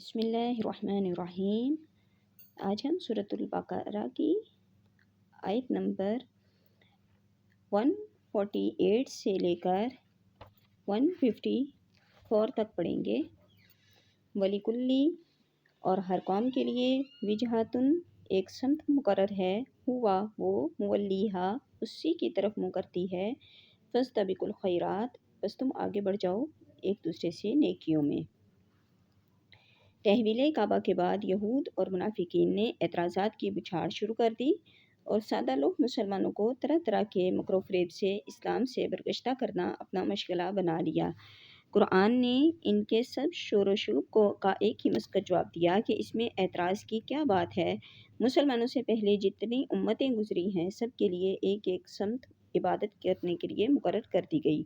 بسم اللہ الرحمن الرحیم۔ آج ہم سورۃ البقرہ کی آیت نمبر 148 سے لے کر 154 تک پڑھیں گے۔ وَلِكُلِّ اور ہر قوم کے لیے وجہتن ایک سمت مقرر ہے، ہوا وہ مولیہا اسی کی طرف منہ کرتی ہے، فاستبقوا الخیرات بس تم آگے بڑھ جاؤ ایک دوسرے سے نیکیوں میں۔ تحویل کعبہ کے بعد یہود اور منافقین نے اعتراضات کی بچھاڑ شروع کر دی اور سادہ لوگ مسلمانوں کو طرح طرح کے مکر و فریب سے اسلام سے برگشتہ کرنا اپنا مشغلہ بنا لیا۔ قرآن نے ان کے سب شور و شوب کا ایک ہی مسکت جواب دیا کہ اس میں اعتراض کی کیا بات ہے۔ مسلمانوں سے پہلے جتنی امتیں گزری ہیں سب کے لیے ایک ایک سمت عبادت کرنے کے لیے مقرر کر دی گئی۔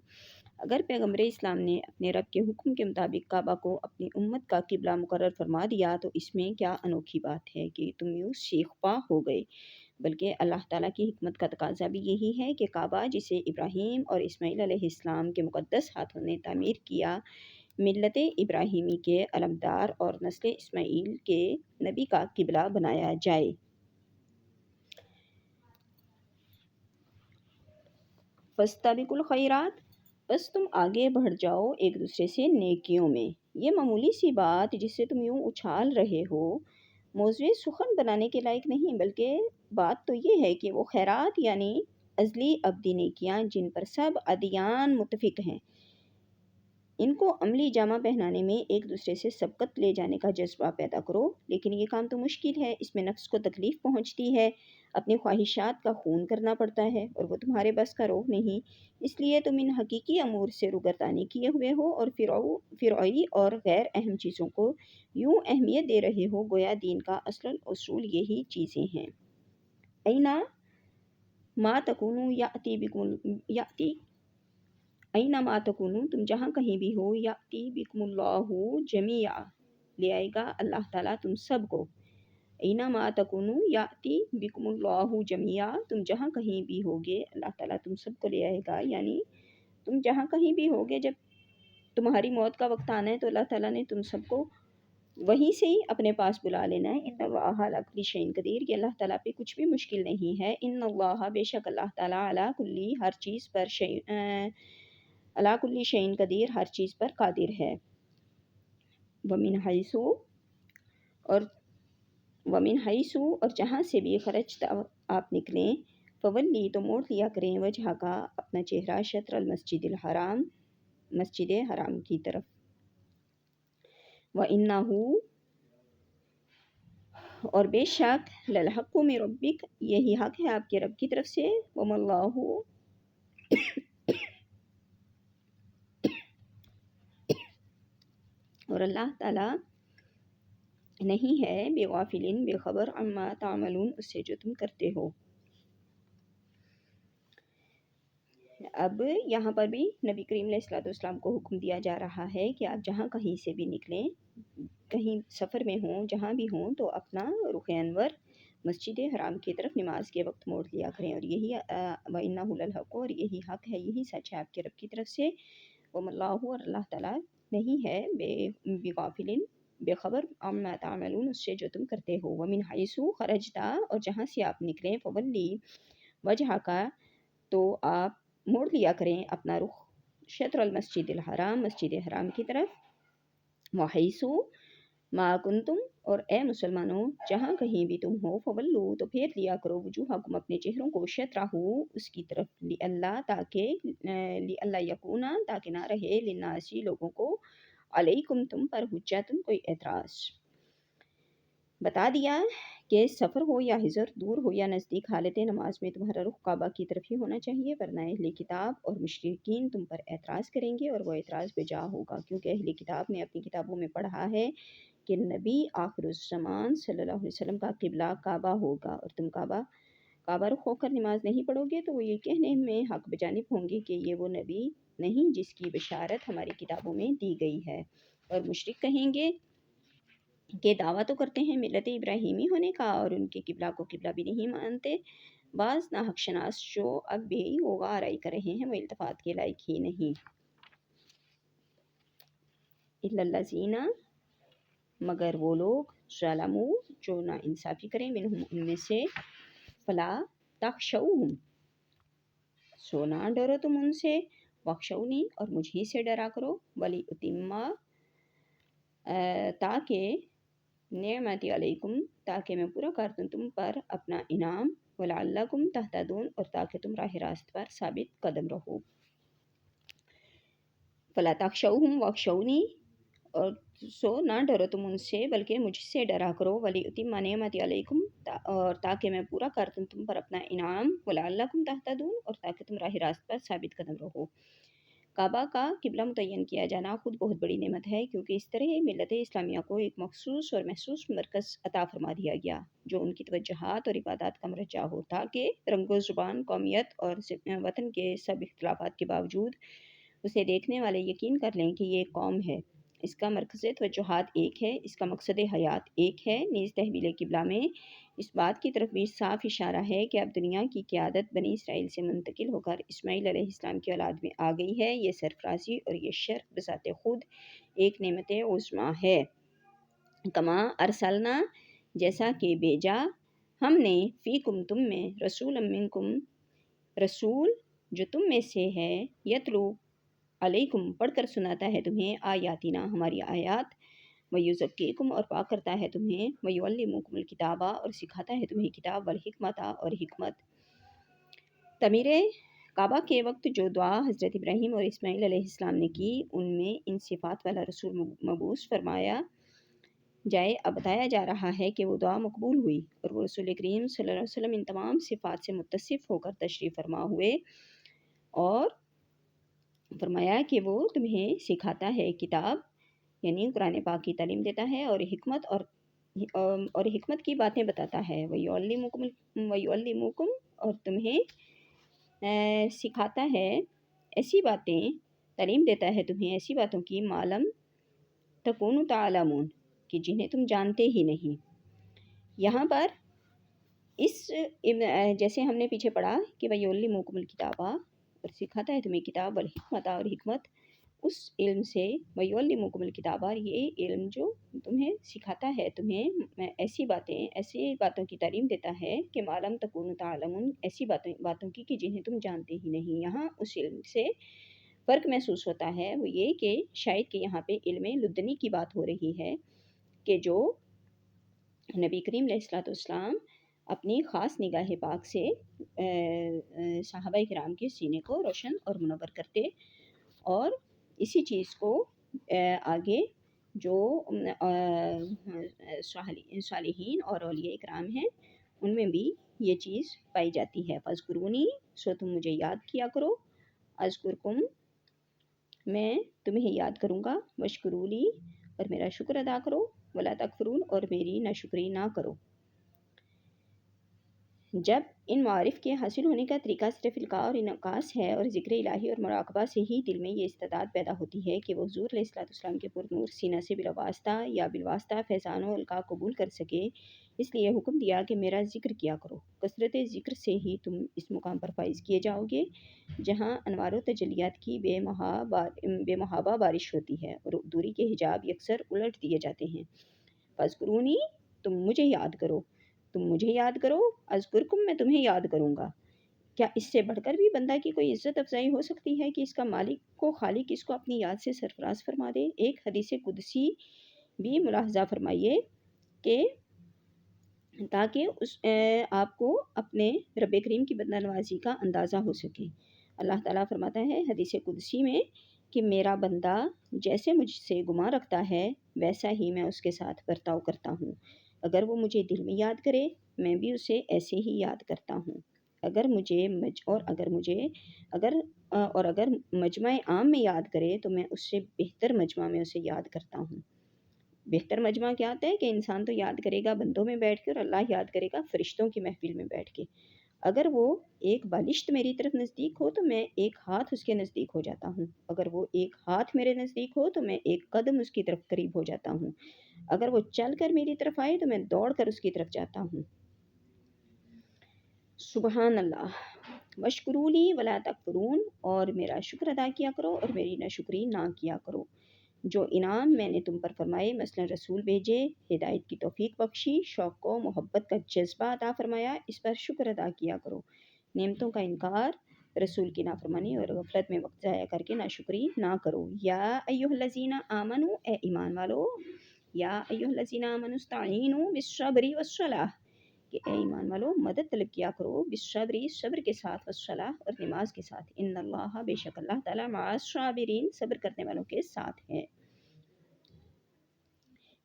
اگر پیغمبر اسلام نے اپنے رب کے حکم کے مطابق کعبہ کو اپنی امت کا قبلہ مقرر فرما دیا تو اس میں کیا انوکھی بات ہے کہ تم یوں سیخ پا ہو گئے، بلکہ اللہ تعالیٰ کی حکمت کا تقاضا بھی یہی ہے کہ کعبہ جسے ابراہیم اور اسماعیل علیہ السلام کے مقدس ہاتھوں نے تعمیر کیا، ملت ابراہیمی کے علمدار اور نسل اسماعیل کے نبی کا قبلہ بنایا جائے۔ فاستبقوا الخیرات بس تم آگے بڑھ جاؤ ایک دوسرے سے نیکیوں میں۔ یہ معمولی سی بات جسے تم یوں اچھال رہے ہو موضوع سخن بنانے کے لائق نہیں، بلکہ بات تو یہ ہے کہ وہ خیرات یعنی ازلی ابدی نیکیاں جن پر سب ادیان متفق ہیں، ان کو عملی جامہ پہنانے میں ایک دوسرے سے سبقت لے جانے کا جذبہ پیدا کرو۔ لیکن یہ کام تو مشکل ہے، اس میں نفس کو تکلیف پہنچتی ہے، اپنی خواہشات کا خون کرنا پڑتا ہے اور وہ تمہارے بس کا روگ نہیں۔ اس لیے تم ان حقیقی امور سے روگردانی کیے ہوئے ہو اور فرعی اور غیر اہم چیزوں کو یوں اہمیت دے رہے ہو گویا دین کا اصل اصول یہی چیزیں ہیں۔ اینا ما تکونوا اینا ما تکونوا تم جہاں کہیں بھی ہو یاتی بکم اللہ جمیعا لے آئے گا اللہ تعالیٰ تم سب کو۔ اینا ما تکونوا یاتی بکم اللہ جمیعا تم جہاں کہیں بھی ہوگے اللہ تعالیٰ تم سب کو لے آئے گا، یعنی تم جہاں کہیں بھی ہوگے جب تمہاری موت کا وقت آنا ہے تو اللہ تعالیٰ نے تم سب کو وہیں سے ہی اپنے پاس بلا لینا ہے۔ ان اللہ علی کل شیء قدیر کہ اللہ تعالیٰ پہ کچھ بھی مشکل نہیں ہے۔ ان اللہ بے شک اللہ تعالیٰ علی کل ہر چیز پر علی کل شیء قدیر ہر چیز پر قادر ہے۔ ومن حیث اور جہاں سے بھی خرجت آپ نکلیں، فولی تو موڑ لیا کریں وجہ کا اپنا چہرہ شطر المسجد الحرام مسجد حرام کی طرف۔ وَإِنَّهُ اور بے شک للحق من ربک یہی حق ہے آپ کے رب کی طرف سے، وَمَا اللَّهُ اور اللہ تعالیٰ نہیں ہے بغافل بے خبر عما تعملون اس سے جو تم کرتے ہو۔ اب یہاں پر بھی نبی کریم علیہ الصلوۃ والسلام کو حکم دیا جا رہا ہے کہ آپ جہاں کہیں سے بھی نکلیں، کہیں سفر میں ہوں جہاں بھی ہوں تو اپنا رخ انور مسجد حرام کی طرف نماز کے وقت موڑ لیا کریں، اور یہی وَإِنَّهُ لَلْحَقُّ اور یہی حق ہے، یہی سچ ہے آپ کے رب کی طرف سے۔ وَمَا اللَّهُ اور اللہ تعالیٰ نہیں ہے بغافل بے خبر عما تعملون اس سے جو تم کرتے ہو۔ وَمِنْ حَيْثُ خَرَجْتَ اور جہاں سے آپ نکلیں، فَوَلِّ وَجْهَكَ تو آپ موڑ لیا کریں اپنا رخ شطر المسجد الحرام مسجد حرام کی طرف۔ وَحَيْثُ مَا كُنْتُمْ اور اے مسلمانوں جہاں کہیں بھی تم ہو، فَوَلُّوا تو پھیر لیا کرو وجوہکم اپنے چہروں کو شطرہ اس کی طرف، لئلا یکونا تاکہ نہ رہے للناس لوگوں کو علیکم تم پر حجت کوئی اعتراض۔ بتا دیا کہ سفر ہو یا حضر، دور ہو یا نزدیک، حالت نماز میں تمہارا رخ کعبہ کی طرف ہی ہونا چاہیے، ورنہ اہل کتاب اور مشرکین تم پر اعتراض کریں گے اور وہ اعتراض بجا ہوگا، کیونکہ اہل کتاب نے اپنی کتابوں میں پڑھا ہے کہ نبی آخر الزمان صلی اللہ علیہ وسلم کا قبلہ کعبہ ہوگا، اور تم کعبہ رخ ہو کر نماز نہیں پڑھو گے تو وہ یہ کہنے میں حق بجانب ہوں گے کہ یہ وہ نبی نہیں جس کی بشارت ہماری کتابوں میں دی گئی ہے، اور مشرک کہیں گے کہ دعویٰ تو کرتے ہیں ملت ابراہیمی ہونے کا اور ان کے قبلہ کو قبلہ بھی نہیں مانتے۔ بعض ناحق شناس جو اب بھی غوغا آرائی کر رہے ہیں وہ التفات کے لائق ہی نہیں۔ الا الذین مگر وہ لوگ ظالمو جو ناانصافی کریں منہم ان میں سے، فلا تخشوہم سو نہ ڈرو تم ان سے، واخشونی اور مجھ ہی سے ڈرا کرو، ولی اتما تاکہ نعمتی علیکم تاکہ میں پورا کر دوں تم پر اپنا انعام، ولعلکم تہتدون اور تاکہ تم راہ راست پر ثابت قدم رہو۔ فلا تخشوہم واخشونی اور سو نہ ڈرو تم ان سے بلکہ مجھ سے ڈرا کرو، ولی اتم نعمتی علیکم اور تاکہ میں پورا کر دوں تم پر اپنا انعام، ولعلکم تہتدون اور تاکہ تم راہ راست پر ثابت قدم رہو۔ کعبہ کا قبلہ متعین کیا جانا خود بہت بڑی نعمت ہے، کیونکہ اس طرح ملت اسلامیہ کو ایک مخصوص اور محسوس مرکز عطا فرما دیا گیا جو ان کی توجہات اور عبادات کا مرجع ہو، تاکہ رنگ و زبان، قومیت اور وطن کے سب اختلافات کے باوجود اسے دیکھنے والے یقین کر لیں کہ یہ ایک قوم ہے، اس کا مرکز توجہات ایک ہے، اس کا مقصد حیات ایک ہے۔ نیز تحویل قبلہ میں اس بات کی طرف بھی صاف اشارہ ہے کہ اب دنیا کی قیادت بنی اسرائیل سے منتقل ہو کر اسماعیل علیہ السلام کی اولاد میں آ گئی ہے۔ یہ سرفرازی اور یہ شرف بذات خود ایک نعمت عظمیٰ ہے۔ کما ارسلنا جیسا کہ بھیجا ہم نے فیکم تم میں رسولا منکم رسول جو تم میں سے ہے، یتلو علیکم پڑھ کر سناتا ہے تمہیں آیاتنا ہماری آیات، ویزکیکم اور پاک کرتا ہے تمہیں، ویعلمکم الکتابہ اور سکھاتا ہے تمہیں کتاب، والحکمت اور حکمت۔ تعمیر کعبہ کے وقت جو دعا حضرت ابراہیم اور اسماعیل علیہ السلام نے کی، ان میں ان صفات والا رسول مبعوث فرمایا جائے۔ اب بتایا جا رہا ہے کہ وہ دعا مقبول ہوئی اور وہ رسول کریم صلی اللہ علیہ وسلم ان تمام صفات سے متصف ہو کر تشریف فرما ہوئے اور فرمایا کہ وہ تمہیں سکھاتا ہے کتاب، یعنی قرآن پاک کی تعلیم دیتا ہے، اور حکمت اور حکمت کی باتیں بتاتا ہے، وَيُعَلِّمُكُمْ اور تمہیں سکھاتا ہے ایسی باتیں، تعلیم دیتا ہے تمہیں ایسی باتوں کی معلوم تکونوا تعلمون کہ جنہیں تم جانتے ہی نہیں۔ یہاں پر اس جیسے ہم نے پیچھے پڑھا کہ وَيُعَلِّمُكُمُ الْكِتَابَ اور سکھاتا ہے تمہیں کتاب، والحکمت اور حکمت، اس علم سے وَيُعَلِّمُكُمُ الْكِتَابَ یہ علم جو تمہیں سکھاتا ہے، تمہیں ایسی باتوں کی تعلیم دیتا ہے کہ معلوم تکونوا تعلمون ایسی باتوں کی کہ جنہیں تم جانتے ہی نہیں۔ یہاں اس علم سے فرق محسوس ہوتا ہے، وہ یہ کہ شاید کہ یہاں پہ علم لدنی کی بات ہو رہی ہے کہ جو نبی کریم علیہ الصلوۃ والسلام اپنی خاص نگاہ پاک سے صحابہ کرام کے سینے کو روشن اور منور کرتے، اور اسی چیز کو آگے جو صالحین اور اولیاء کرام ہیں ان میں بھی یہ چیز پائی جاتی ہے۔ فاذکرونی سو تم مجھے یاد کیا کرو، اذکرکم میں تمہیں یاد کروں گا، واشکرولی اور میرا شکر ادا کرو، ولا تکفرون اور میری ناشکری نہ کرو۔ جب ان معارف کے حاصل ہونے کا طریقہ صرف القاء اور انعکاس ہے اور ذکر الہی اور مراقبہ سے ہی دل میں یہ استعداد پیدا ہوتی ہے کہ وہ حضور علیہ الصلوۃ والسلام کے پر نور سینہ سے بلا واسطہ یا بالواسطہ فیضان و القاء قبول کر سکے، اس لیے حکم دیا کہ میرا ذکر کیا کرو۔ کثرت ذکر سے ہی تم اس مقام پر فائز کیے جاؤ گے جہاں انوار و تجلیات کی بے محابہ بارش ہوتی ہے اور دوری کے حجاب یکسر الٹ دیے جاتے ہیں۔ فاذکرونی تم مجھے یاد کرو، تم مجھے یاد کرو، اذکرکم میں تمہیں یاد کروں گا۔ کیا اس سے بڑھ کر بھی بندہ کی کوئی عزت افزائی ہو سکتی ہے کہ اس کا مالک کو خالق اس کو اپنی یاد سے سرفراز فرما دے؟ ایک حدیث قدسی بھی ملاحظہ فرمائیے کہ تاکہ آپ کو اپنے رب کریم کی بدنوازی کا اندازہ ہو سکے۔ اللہ تعالیٰ فرماتا ہے حدیث قدسی میں کہ میرا بندہ جیسے مجھ سے گمان رکھتا ہے ویسا ہی میں اس کے ساتھ برتاؤ کرتا ہوں۔ اگر وہ مجھے دل میں یاد کرے میں بھی اسے ایسے ہی یاد کرتا ہوں، اگر مجمع عام میں یاد کرے تو میں اس سے بہتر مجمع میں اسے یاد کرتا ہوں۔ بہتر مجمع کیا ہوتا ہے کہ انسان تو یاد کرے گا بندوں میں بیٹھ کے اور اللہ یاد کرے گا فرشتوں کی محفل میں بیٹھ کے۔ اگر وہ ایک بالشت میری طرف نزدیک ہو تو میں ایک ہاتھ اس کے نزدیک ہو جاتا ہوں، اگر وہ ایک ہاتھ میرے نزدیک ہو تو میں ایک قدم اس کی طرف قریب ہو جاتا ہوں، اگر وہ چل کر میری طرف آئے تو میں دوڑ کر اس کی طرف جاتا ہوں۔ سبحان اللہ۔ واشکرولی ولا تکفرون اور میرا شکر ادا کیا کرو اور میری ناشکری نہ کیا کرو۔ جو انعام میں نے تم پر فرمائے، مثلا رسول بھیجے، ہدایت کی توفیق بخشی، شوق و محبت کا جذبہ عطا فرمایا، اس پر شکر ادا کیا کرو۔ نعمتوں کا انکار، رسول کی نافرمانی اور غفلت میں وقت ضائع کر کے ناشکری نہ کرو۔ یا ایھا الذین آمنو، اے ایمان والو، یا ایھا الذین آمنوا استعینوا بالصبر والصلاۃ، کہ اے ایمان والو مدد طلب کیا کرو بالصبر، صبر کے ساتھ، والصلاۃ اور نماز کے ساتھ، ان اللہ بے شک اللہ تعالیٰ مع الصابرین صبر کرنے والوں کے ساتھ ہے۔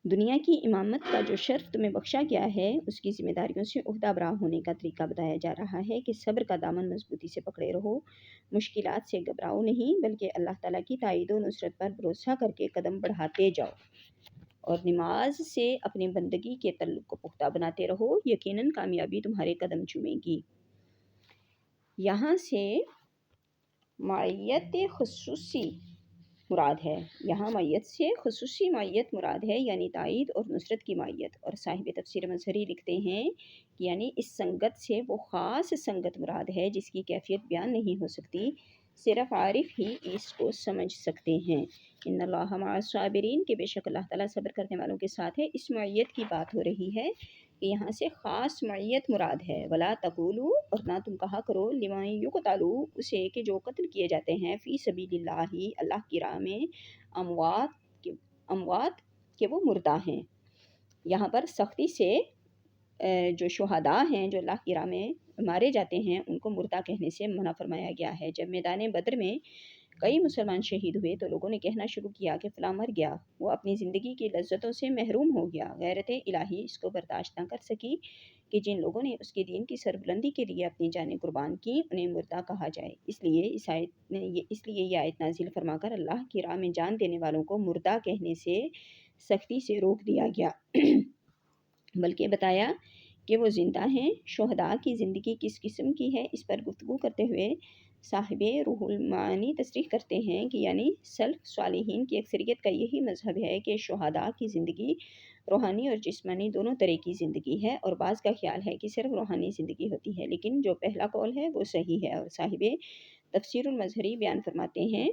دنیا کی امامت کا جو شرف تمہیں بخشا گیا ہے، اس کی ذمہ داریوں سے عہدہ برا ہونے کا طریقہ بتایا جا رہا ہے کہ صبر کا دامن مضبوطی سے پکڑے رہو، مشکلات سے گھبراؤ نہیں، بلکہ اللہ تعالیٰ کی تائید و نصرت پر بھروسہ کر کے قدم بڑھاتے جاؤ، اور نماز سے اپنی بندگی کے تعلق کو پختہ بناتے رہو، یقیناً کامیابی تمہارے قدم چومے گی۔ یہاں سے معیت خصوصی مراد ہے، یہاں معیت سے خصوصی معیت مراد ہے، یعنی تائید اور نصرت کی معیت، اور صاحب تفسیر مظہری لکھتے ہیں کہ یعنی اس سنگت سے وہ خاص سنگت مراد ہے جس کی کیفیت بیان نہیں ہو سکتی، صرف عارف ہی اس کو سمجھ سکتے ہیں۔ ان اللہ مع الصابرین، کہ بے شک اللہ تعالیٰ صبر کرنے والوں کے ساتھ ہے۔ اس معیت کی بات ہو رہی ہے کہ یہاں سے خاص معیت مراد ہے۔ ولا تقولوا، اور نہ تم کہا کرو، لمن یقتل، اسے کہ جو قتل کیے جاتے ہیں، فی سبیل اللہ، اللہ کی راہ میں، اموات کہ وہ مردہ ہیں۔ یہاں پر سختی سے جو شہداء ہیں جو اللہ کی راہ میں مارے جاتے ہیں ان کو مردہ کہنے سے منع فرمایا گیا ہے۔ جب میدان بدر میں کئی مسلمان شہید ہوئے تو لوگوں نے کہنا شروع کیا کہ فلاں مر گیا، وہ اپنی زندگی کی لذتوں سے محروم ہو گیا۔ غیرت الہی اس کو برداشت نہ کر سکی کہ جن لوگوں نے اس کے دین کی سربلندی کے لیے اپنی جانیں قربان کی انہیں مردہ کہا جائے، اس لیے یہ آیت نازل فرما کر اللہ کی راہ میں جان دینے والوں کو مردہ کہنے سے سختی سے روک دیا گیا، بلکہ بتایا کہ وہ زندہ ہیں۔ شہداء کی زندگی کس قسم کی ہے، اس پر گفتگو کرتے ہوئے صاحب روح المعانی تصریح کرتے ہیں کہ یعنی سلف صالحین کی اکثریت کا یہی مذہب ہے کہ شہداء کی زندگی روحانی اور جسمانی دونوں طرح کی زندگی ہے، اور بعض کا خیال ہے کہ صرف روحانی زندگی ہوتی ہے، لیکن جو پہلا قول ہے وہ صحیح ہے۔ اور صاحب تفسیر المظہری بیان فرماتے ہیں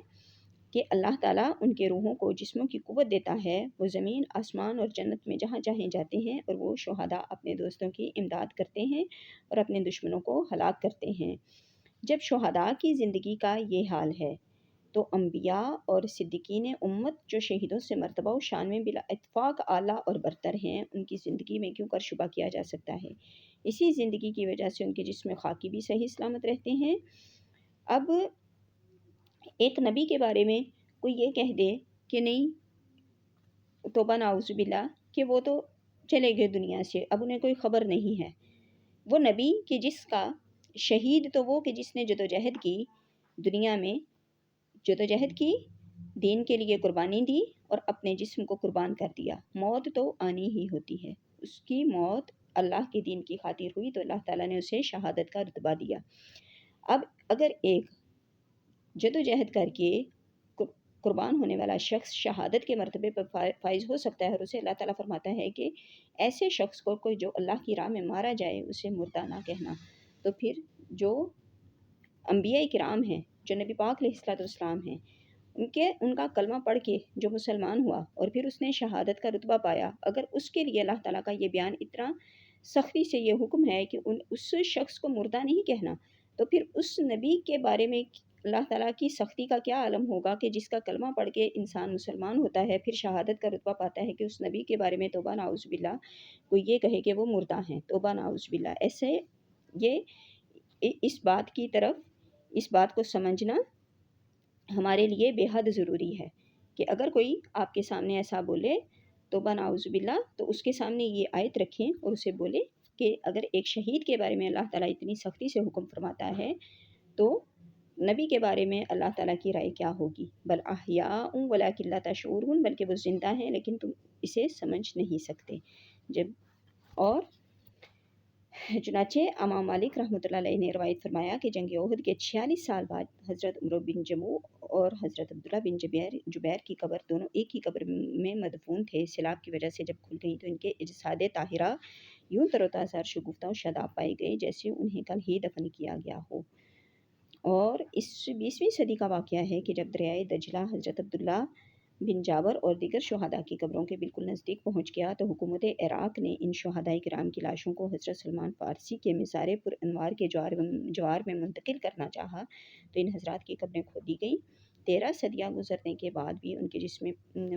کہ اللہ تعالیٰ ان کے روحوں کو جسموں کی قوت دیتا ہے، وہ زمین، آسمان اور جنت میں جہاں چاہیں جاتے ہیں، اور وہ شہداء اپنے دوستوں کی امداد کرتے ہیں اور اپنے دشمنوں کو ہلاک کرتے ہیں۔ جب شہداء کی زندگی کا یہ حال ہے تو انبیاء اور صدیقین امت جو شہیدوں سے مرتبہ و شان میں بلا اتفاق اعلیٰ اور برتر ہیں، ان کی زندگی میں کیوں کر شبہ کیا جا سکتا ہے؟ اسی زندگی کی وجہ سے ان کے جسم خاکی بھی صحیح سلامت رہتے ہیں۔ اب ایک نبی کے بارے میں کوئی یہ کہہ دے کہ نہیں، توبہ نعوذ باللہ، کہ وہ تو چلے گئے دنیا سے، اب انہیں کوئی خبر نہیں ہے۔ وہ نبی کہ جس کا شہید تو وہ کہ جس نے جدوجہد کی، دنیا میں جدوجہد کی، دین کے لیے قربانی دی اور اپنے جسم کو قربان کر دیا۔ موت تو آنی ہی ہوتی ہے، اس کی موت اللہ کے دین کی خاطر ہوئی تو اللہ تعالیٰ نے اسے شہادت کا رتبہ دیا۔ اب اگر ایک جدوجہد کر کے قربان ہونے والا شخص شہادت کے مرتبے پر فائز ہو سکتا ہے، اور اسے اللہ تعالیٰ فرماتا ہے کہ ایسے شخص کو کوئی جو اللہ کی راہ میں مارا جائے اسے مردہ نہ کہنا، تو پھر جو انبیاء کرام ہیں، جو نبی پاک علیہ الصلوۃ والسلام ہیں، ان کا کلمہ پڑھ کے جو مسلمان ہوا اور پھر اس نے شہادت کا رتبہ پایا، اگر اس کے لیے اللہ تعالیٰ کا یہ بیان اتنا سختی سے یہ حکم ہے کہ اس شخص کو مردہ نہیں کہنا، تو پھر اس نبی کے بارے میں اللہ تعالیٰ کی سختی کا کیا عالم ہوگا کہ جس کا کلمہ پڑھ کے انسان مسلمان ہوتا ہے، پھر شہادت کا رتبہ پاتا ہے، کہ اس نبی کے بارے میں توبہ نعوذ باللہ کوئی یہ کہے کہ وہ مردہ ہیں، توبہ نعوذ باللہ۔ ایسے یہ اس بات کو سمجھنا ہمارے لیے بے حد ضروری ہے کہ اگر کوئی آپ کے سامنے ایسا بولے توبہ نعوذ باللہ، تو اس کے سامنے یہ آیت رکھیں اور اسے بولے کہ اگر ایک شہید کے بارے میں اللہ تعالیٰ اتنی سختی سے حکم فرماتا ہے تو نبی کے بارے میں اللہ تعالیٰ کی رائے کیا ہوگی؟ بل احیاء ولکن لا تشعرون، بلکہ وہ زندہ ہیں لیکن تم اسے سمجھ نہیں سکتے۔ اور چنانچہ امام مالک رحمۃ اللہ علیہ نے روایت فرمایا کہ جنگ احد کے 46 سال بعد حضرت عمرو بن جموع اور حضرت عبداللہ بن جبیر کی قبر دونوں ایک ہی قبر میں مدفون تھے۔ سیلاب کی وجہ سے جب کھل گئی تو ان کے اجساد طاہرہ یوں تر و تازہ، شگفتہ و شاداب پائے گئے جیسے انہیں کل ہی دفن کیا گیا ہو۔ اور اس 20ویں صدی کا واقعہ ہے کہ جب دریائے دجلہ حضرت عبداللہ بن جابر اور دیگر شہداء کی قبروں کے بالکل نزدیک پہنچ گیا تو حکومت عراق نے ان شہداء کرام کی لاشوں کو حضرت سلمان فارسی کے مزار پر انوار کے جوار میں منتقل کرنا چاہا تو ان حضرات کی قبریں کھودی گئیں۔ 13 صدیاں گزرنے کے بعد بھی ان کے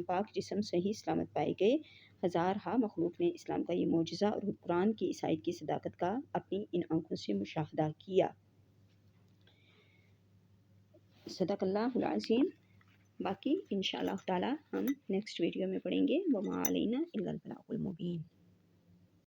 پاک جسم صحیح سلامت پائے گئے۔ ہزارہا مخلوق نے اسلام کا یہ معجزہ اور قرآن کی عیسائیت کی صداقت کا اپنی ان آنکھوں سے مشاہدہ کیا۔ صدق اللہ العظیم۔ باقی انشاءاللہ تعالی ہم نیکسٹ ویڈیو میں پڑھیں گے۔ وما علینا الا البلاغ المبین۔